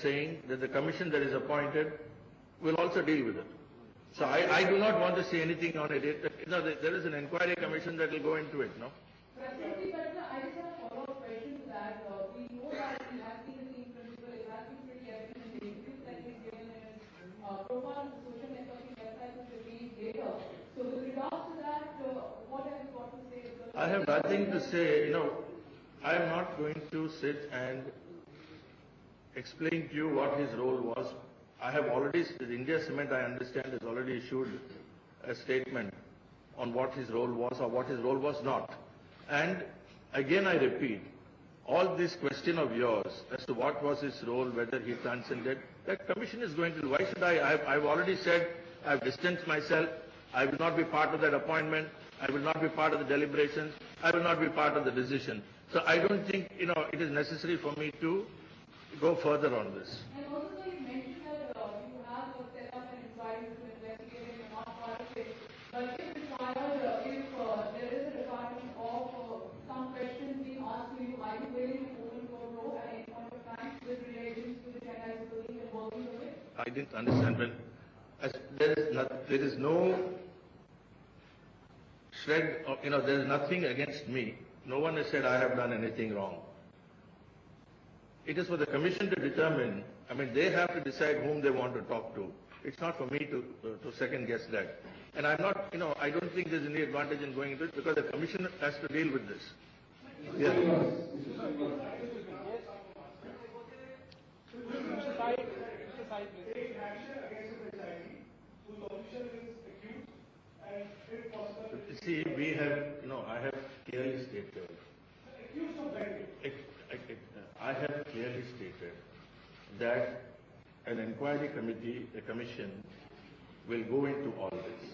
saying that the commission that is appointed will also deal with it. So I do not want to say anything on it. There is an inquiry commission that will go into it, no? Absolutely, but I just have a follow-up question to that. We know that he has been a team principal, he has been pretty evident in the interviews that he's given in his profile on the social networking website, which will be later. So with regards to that, what have you got to say? I have nothing to say. I am not going to sit and explain to you what his role was. I have already, India Cement, I understand, has already issued a statement on what his role was or what his role was not. And again I repeat, all this question of yours as to what was his role, whether he transcended, that commission is going to, why should I've already said, I've distanced myself, I will not be part of that appointment, I will not be part of the deliberations, I will not be part of the decision. So I don't think, it is necessary for me to go further on this. And also you mentioned that you have set up an inquiry to investigate and you're not part of it. But if required, if there is a requirement of some questions being asked to you, are you willing to open your role at any point of time with relation to the Chennai Super League and working with it? I didn't understand. There is no shred of, there is nothing against me. No one has said I have done anything wrong. It is for the commission to determine. They have to decide whom they want to talk to. It's not for me to second guess that. And I'm not, I don't think there's any advantage in going into it because the commission has to deal with this. Yeah. See, I have clearly stated. I have clearly stated that an inquiry committee, a commission, will go into all this.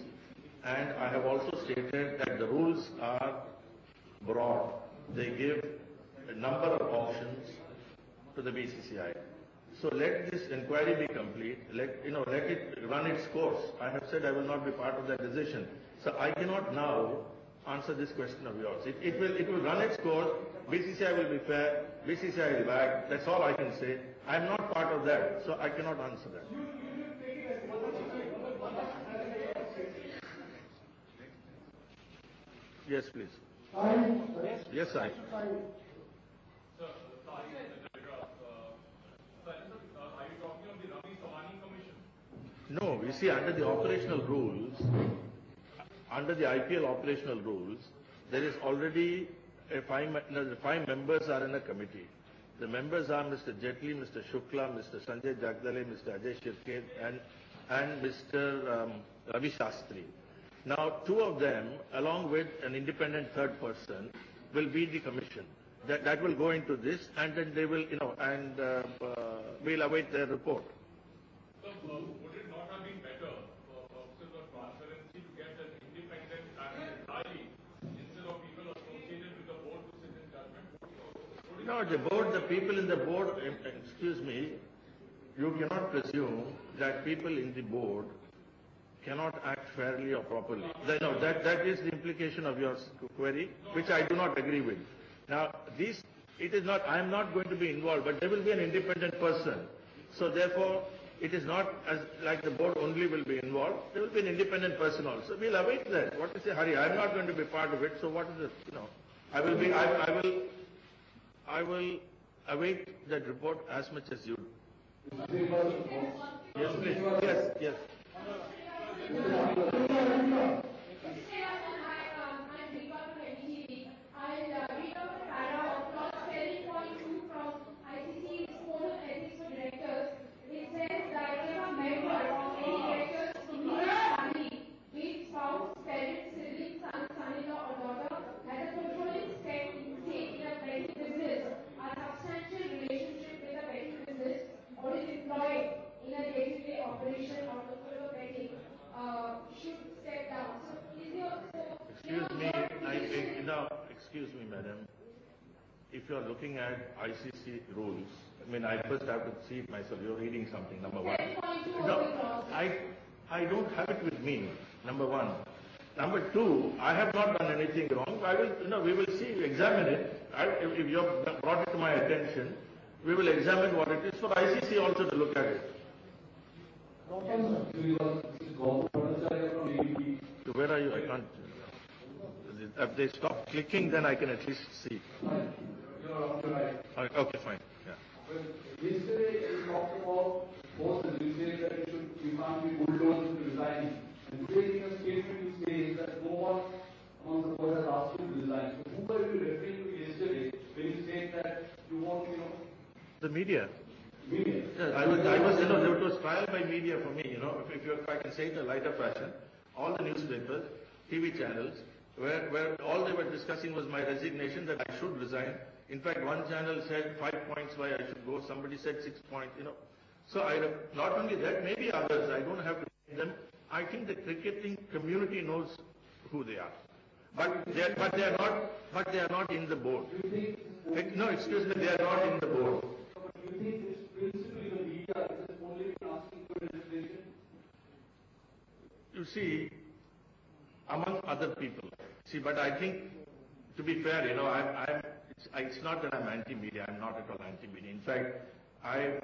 And I have also stated that the rules are broad. They give a number of options to the BCCI. So let this inquiry be complete. Let it run its course. I have said I will not be part of that decision. So I cannot now answer this question of yours. It will run its course. BCCI will be fair. BCCI will back. That's all I can say. I am not part of that, so I cannot answer that. Yes, please. Yes, I. Are you talking of the Ravi Sawani Commission? No, you see, under the operational rules, under the IPL operational rules, there is already the 5 members are in a committee. The members are Mr. Jetli, Mr. Shukla, Mr. Sanjay Jagdale, Mr. Ajay Shirke, and Mr. Ravi Shastri. Now, 2 of them, along with an independent third person, will be the commission. That will go into this, and then they will, we'll await their report. So, would it not have been better for purposes of transparency to get an independent panel instead of people associated with the board to sit in judgment? No, the board, the people in the board, excuse me, you cannot presume that people in the board cannot act fairly or properly. No, that is the implication of your query, which I do not agree with. Now, I am not going to be involved, but there will be an independent person. So therefore, it is not as like the board only will be involved. There will be an independent person also. We'll await that. What is the hurry? I am not going to be part of it. So what is it? I will await that report as much as you. Yes, please. Yes. Excuse me, madam. If you are looking at ICC rules, I first have to see it myself. You're reading something, number one. No, I don't have it with me, number one. Number two, I have not done anything wrong. We will see, examine it. If you have brought it to my attention, We will examine what it is for ICC also to look at it. So where are you? I can't. If they stop clicking, then I can at least see. Okay, fine. Yeah. Yesterday, you talked about bosses. You say that you can't be bulldozed to resign. And today, in a statement, you say that no one among the board has asked you to resign. So who were you referring to yesterday when you said that you want, The media. media? Yeah, I was, it was trial by media for me, if I can say it in a lighter fashion, all the newspapers, TV channels, where all they were discussing was my resignation, that I should resign. In fact, one channel said 5 points why I should go, somebody said 6 points, So not only that, maybe others, I don't have to name them. I think the cricketing community knows who they are. But they are not in the board. No, excuse me, they are not in the board. Do you think it's principally the media that has only been asking for registration? You see, among other people. See, but I think, to be fair, it's not that I'm anti-media. I'm not at all anti-media. In fact, I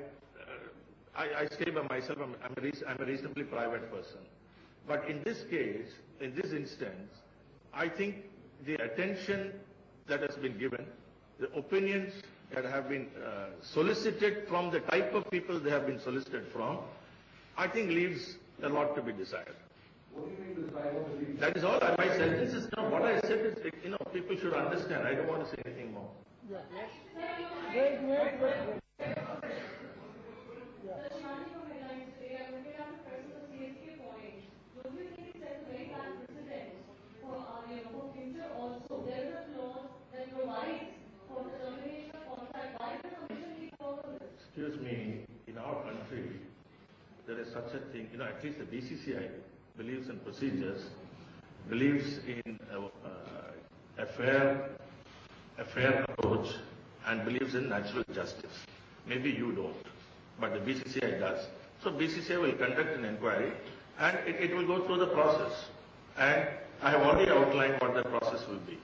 stay by myself. I'm a reasonably private person. But in this case, in this instance, I think the attention that has been given, the opinions that have been solicited from the type of people they have been solicited from, I think leaves a lot to be desired. What do you mean the type of belief? That is all. My sentence is what I said is, people should understand. I don't want to say anything more. Sir, Shani from headlines today, I wanted to ask a question on the CSK point. Don't you think it sets a very bad precedent for future also? There is a clause that provides for the termination of contract. Why does the commission need to follow this? Excuse me, in our country, there is such a thing, at least the BCCI believes in procedures, believes in a fair approach, and believes in natural justice. Maybe you don't, but the BCCI does. So BCCI will conduct an inquiry, and it will go through the process. And I have already outlined what the process will be.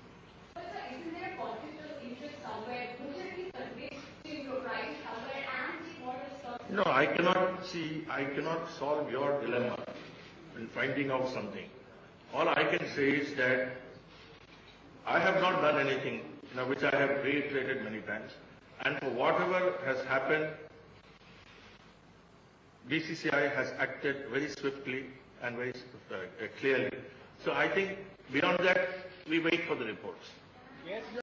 But sir, isn't there a conflict of interest somewhere? Would it be conveyed to impropriety somewhere and the board is concerned? No, I cannot solve your dilemma in finding out something. All I can say is that I have not done anything, which I have reiterated many times. And for whatever has happened, BCCI has acted very swiftly and very clearly. So I think beyond that, we wait for the reports. Yes.